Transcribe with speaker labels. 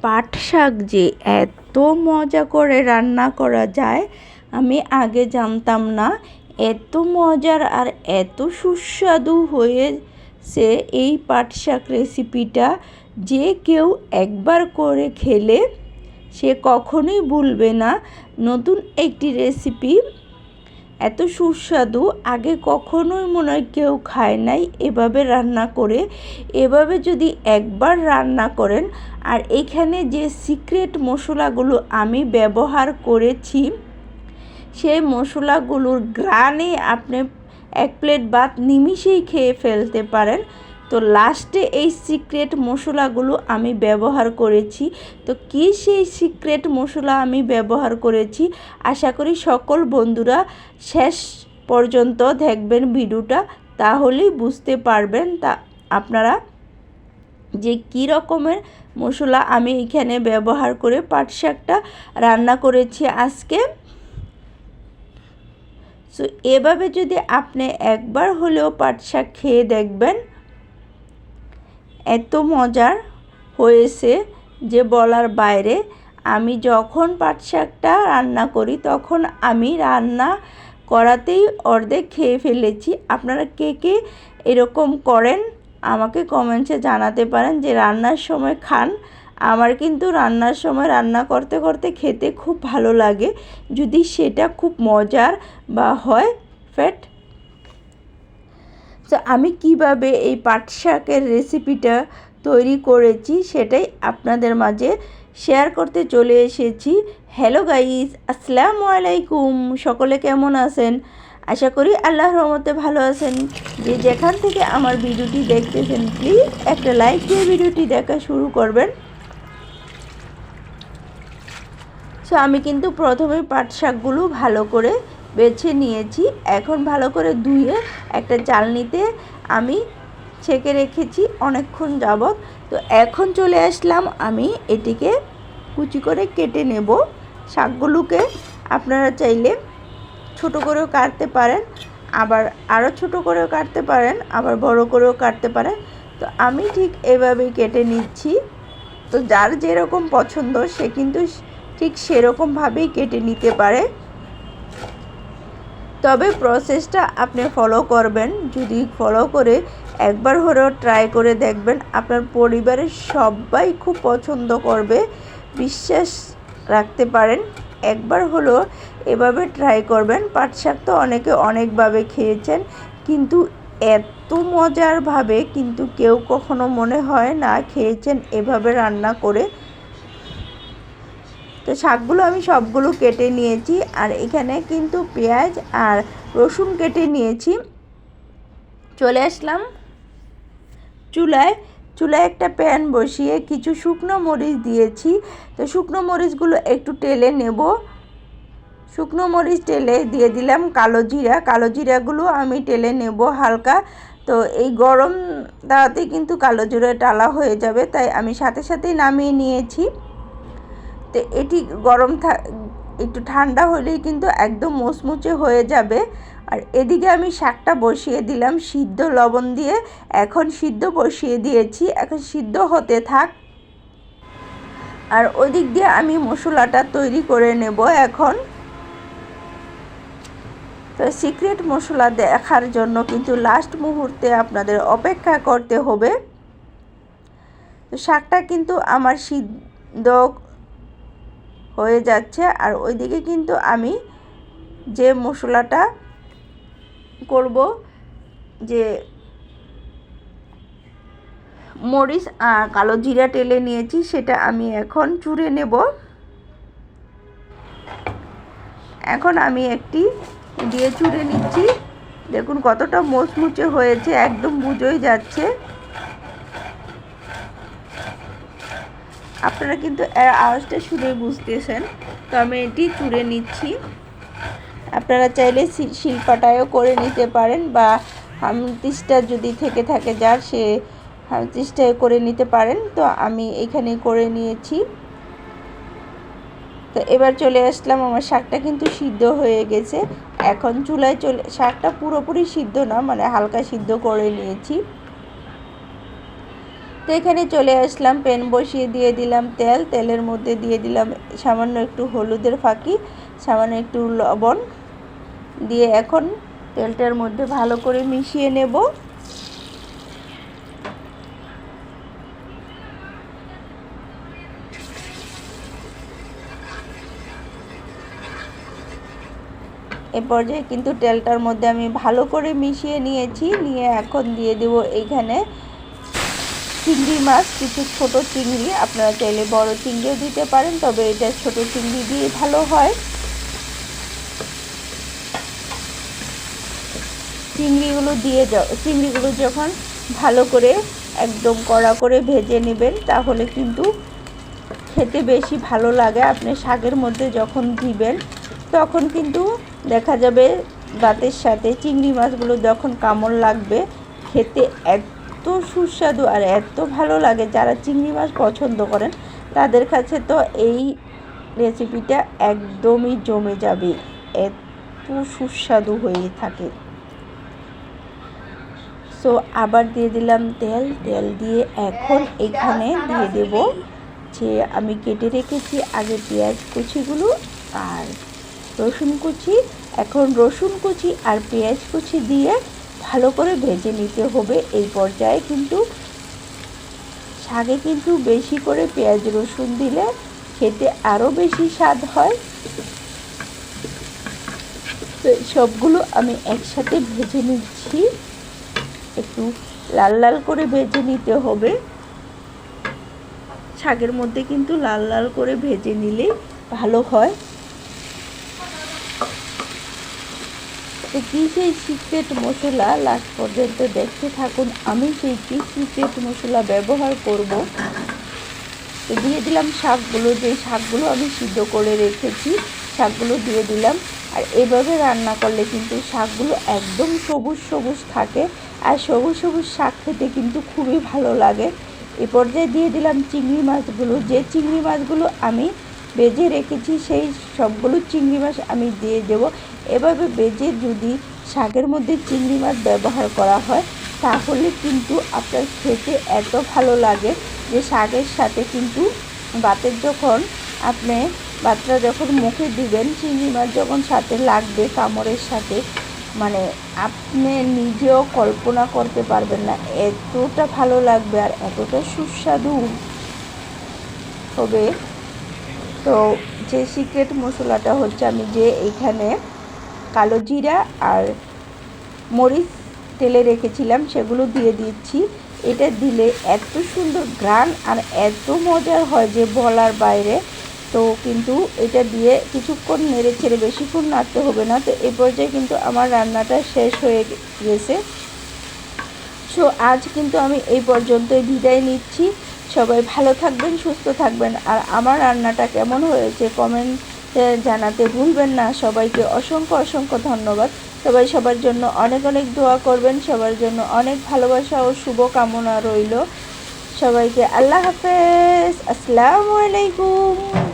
Speaker 1: পাট শাক যে এত মজা করে রান্না করা যায় আমি আগে জানতাম না। এত মজার আর এত সুস্বাদু হয়েছে এই পাট শাক রেসিপিটা, যে কেউ একবার করে খেলে সে কখনোই ভুলবে না। নতুন একটি রেসিপি, এত সুস্বাদু আগে কখনোই মনে হয় কেউ খায় নাই এভাবে রান্না করে। এভাবে যদি একবার রান্না করেন, আর এখানে যে সিক্রেট মশলাগুলো আমি ব্যবহার করেছি সেই মশলাগুলোর ঘ্রাণে আপনি এক প্লেট ভাত নিমিষেই খেয়ে ফেলতে পারেন। তো লাস্টে এই সিক্রেট মশলাগুলো আমি ব্যবহার করেছি। তো কী সেই সিক্রেট মশলা আমি ব্যবহার করেছি, আশা করি সকল বন্ধুরা শেষ পর্যন্ত দেখবেন ভিডিওটা, তাহলেই বুঝতে পারবেন তা আপনারা যে কী রকমের মশলা আমি এখানে ব্যবহার করে পাট শাকটা রান্না করেছি আজকে। সো এভাবে যদি আপনি একবার হলেও পাট শাক খেয়ে দেখবেন, এত মজার হয়েছে যে বলার বাইরে। আমি যখন পাট শাকটা রান্না করি তখন আমি রান্না করাতেই অর্ধেক খেয়ে ফেলেছি। আপনারা কে কে এরকম করেন আমাকে কমেন্টসে জানাতে পারেন যে রান্নার সময় খান। আমার কিন্তু রান্নার সময় রান্না করতে করতে খেতে খুব ভালো লাগে, যদি সেটা খুব মজার বা হয় ফ্যাট। তো আমি কিভাবে এই পাট শাকের রেসিপিটা তৈরি করেছি সেটাই আপনাদের মাঝে শেয়ার করতে চলে এসেছি। হ্যালো গাইস, আসসালামু আলাইকুম। সকলে কেমন আছেন? আশা করি আল্লাহর রহমতে ভালো আছেন। যে যেখান থেকে আমার ভিডিওটি দেখতেছেন প্লিজ একটা লাইক দিয়ে ভিডিওটি দেখা শুরু করবেন। সো আমি কিন্তু প্রথমে পাট শাকগুলো ভালো করে বেছে নিয়েছি। এখন ভালো করে ধুয়ে একটা চালনিতে আমি ছেঁকে রেখেছি অনেকক্ষণ যাবত। তো এখন চলে আসলাম আমি এটিকে কুচি করে কেটে নেব। শাকগুলোকে আপনারা চাইলে ছোট করেও কাটতে পারেন, আবার আরও ছোট করেও কাটতে পারেন, আবার বড় করেও কাটতে পারেন। তো আমি ঠিক এভাবেই কেটে নিচ্ছি। তো যার যেরকম পছন্দ সে কিন্তু ঠিক সেরকমভাবেই কেটে নিতে পারে, তবে প্রসেসটা আপনি ফলো করবেন। যদি ফলো করে একবার হলেও ট্রাই করে দেখবেন, আপনার পরিবারের সবাই খুব পছন্দ করবে, বিশ্বাস রাখতে পারেন। একবার হলেও এভাবে ট্রাই করবেন। পাট শাক তো অনেকে অনেকভাবে খেয়েছেন, কিন্তু এত মজারভাবে কিন্তু কেউ কখনো মনে হয় না খেয়েছেন এভাবে রান্না করে। তো শাকগুলো আমি সবগুলো কেটে নিয়েছি, আর এখানে কিন্তু পেঁয়াজ আর রসুন কেটে নিয়েছি। চলে আসলাম চুলায় একটা প্যান বসিয়ে কিছু শুকনো মরিচ দিয়েছি। তো শুকনো মরিচগুলো একটু টেলে নেব। শুকনো মরিচ টেলে দিয়ে দিলাম কালো জিরাগুলো আমি টেলে নেব হালকা। তো এই গরম দাওয়াতে কিন্তু কালো জিরা টালা হয়ে যাবে, তাই আমি সাথে সাথেই নামিয়ে নিয়েছি। তো এটি একটু ঠান্ডা হলেই কিন্তু একদম মুচমুচে হয়ে যাবে। আর এদিকে আমি শাকটা বসিয়ে দিলাম সিদ্ধ লবণ দিয়ে। এখন সিদ্ধ বসিয়ে দিয়েছি, এখন সিদ্ধ হতে থাক। আর ওই দিক দিয়ে আমি মশলাটা তৈরি করে নেব এখন। তো সিক্রেট মশলা দেখার জন্য কিন্তু লাস্ট মুহূর্তে আপনাদের অপেক্ষা করতে হবে। তো শাকটা কিন্তু আমার সিদ্ধ হয়ে যাচ্ছে, আর ওইদিকে কিন্তু আমি যে মশলাটা করব, যে মরিচ আর কালো জিরা টেলে নিয়েছি সেটা আমি এখন চুড়ে নেব। এখন আমি একটি দিয়ে চুড়ে নিচ্ছি। দেখুন কতটা মুচমুচে হয়েছে, একদম বুঝেই যাচ্ছে। আপনারা কিন্তু এর আওয়াজটা শুনে বুঝতেছেন। তো আমি এটি চুড়ে নিচ্ছি। আপনারা চাইলে শিলপাটায়ও করে নিতে পারেন, বা হামতিসটা যদি থেকে থাকে যার, সে হামতিসটায় করে নিতে পারেন। তো আমি এখানে করে নিয়েছি। তো এবার চলে আসলাম, আমার শাকটা কিন্তু সিদ্ধ হয়ে গেছে। এখন চুলায় শাকটা পুরোপুরি সিদ্ধ না, মানে হালকা সিদ্ধ করে নিয়েছি। তো এখানে চলে আসলাম, প্যান বসিয়ে দিয়ে দিলাম তেল, তেলের মধ্যে দিয়ে দিলাম সামান্য একটু হলুদের ফাঁকি, সামান্য একটু লবণ দিয়ে এখন তেলটার মধ্যে ভালো করে মিশিয়ে নেব। এ পর্যায়ে কিন্তু তেলটার মধ্যে আমি ভালো করে মিশিয়ে নিয়েছি, নিয়ে এখন দিয়ে দেব এইখানে চিংড়ি মাছ, কিছু ছোট চিংড়ি, আপনারা চাইলে বড় চিংড়িও দিতে পারেন, তবে এটা ছোট চিংড়ি দিয়ে ভালো হয়। চিংড়িগুলো যখন ভালো করে একদম কড়া করে ভেজে নেবেন তাহলে কিন্তু খেতে বেশি ভালো লাগে। আপনি শাকের মধ্যে যখন দিবেন তখন কিন্তু দেখা যাবে ভাতের সাথে চিংড়ি মাছগুলো যখন কামড় লাগবে, খেতে এত সুস্বাদু আর এত ভালো লাগে। যারা চিংড়ি মাছ পছন্দ করেন তাদের কাছে তো এই রেসিপিটা একদমই জমে যাবে, এত সুস্বাদু হয়ে থাকে। সো আবার দিয়ে দিলাম তেল, তেল দিয়ে এখন এখানে দিয়ে দেব যে আমি কেটে রেখেছি আগে পেঁয়াজ কুচিগুলো আর রসুন কুচি। এখন রসুন কুচি আর পেঁয়াজ কুচি দিয়ে ভালো করে ভেজে নিতে হবে। এই পর্যায়ে কিন্তু শাকে কিন্তু বেশি করে পেঁয়াজ রসুন দিলে খেতে আরও বেশি স্বাদ হয়। তো সবগুলো আমি একসাথে ভেজে নিচ্ছি, একটু লাল লাল করে ভেজে নিতে হবে। শাকের মধ্যে কিন্তু লাল লাল করে ভেজে নিলে ভালো হয়। তো কী সেই সিক্রেট মশলা, লাস্ট পর্যন্ত দেখতে থাকুন, আমি সেই কী সিক্রেট মশলা ব্যবহার করব। তো দিয়ে দিলাম শাকগুলো, যে শাকগুলো আমি সিদ্ধ করে রেখেছি শাকগুলো দিয়ে দিলাম। আর এভাবে রান্না করলে কিন্তু শাকগুলো একদম সবুজ সবুজ থাকে, আর সবুজ সবুজ শাক খেতে কিন্তু খুবই ভালো লাগে। এ পর্যায়ে দিয়ে দিলাম চিংড়ি মাছগুলো, যে চিংড়ি মাছগুলো আমি ভেজে রেখেছি সেই সবগুলো চিংড়ি মাছ আমি দিয়ে দেব। এভাবে ভেজে যদি শাকের মধ্যে চিংড়ি মাছ ব্যবহার করা হয় তাহলে কিন্তু আপনার খেতে এত ভালো লাগে যে শাকের সাথে কিন্তু ভাতটা যখন মুখে দিবেন চিংড়ি মাছ যখন সাথে লাগবে কামড়ের সাথে, মানে আপনি নিজেও কল্পনা করতে পারবেন না, এতটা ভালো লাগবে আর এতটা সুস্বাদু হবে। তো যে সিক্রেট মশলাটা হচ্ছে, আমি যে এইখানে কালো জিরা আর মরিচ তেলে রেখেছিলাম সেগুলো দিয়ে দিচ্ছি। এটা দিলে এত সুন্দর ঘ্রাণ আর এত মজার হয় যে বলার বাইরে। তো কিন্তু এটা দিয়ে কিছুক্ষণ নেড়ে ছেড়ে, বেশিক্ষণ নাড়তে হবে না। তো এই পর্যায়ে কিন্তু আমার রান্নাটা শেষ হয়ে গেছে। সো আজ কিন্তু আমি এই পর্যন্তই বিদায় নিচ্ছি। সবাই ভালো থাকবেন, সুস্থ থাকবেন, আর আমার রান্নাটা কেমন হয়েছে কমেন্টে জানাতে ভুলবেন না। সবাইকে অসংখ্য অসংখ্য ধন্যবাদ। সবাই সবার জন্য অনেক অনেক দোয়া করবেন, সবার জন্য অনেক ভালোবাসা ও শুভ কামনা রইল। সবাইকে আল্লাহ হাফেজ, আসসালামু আলাইকুম।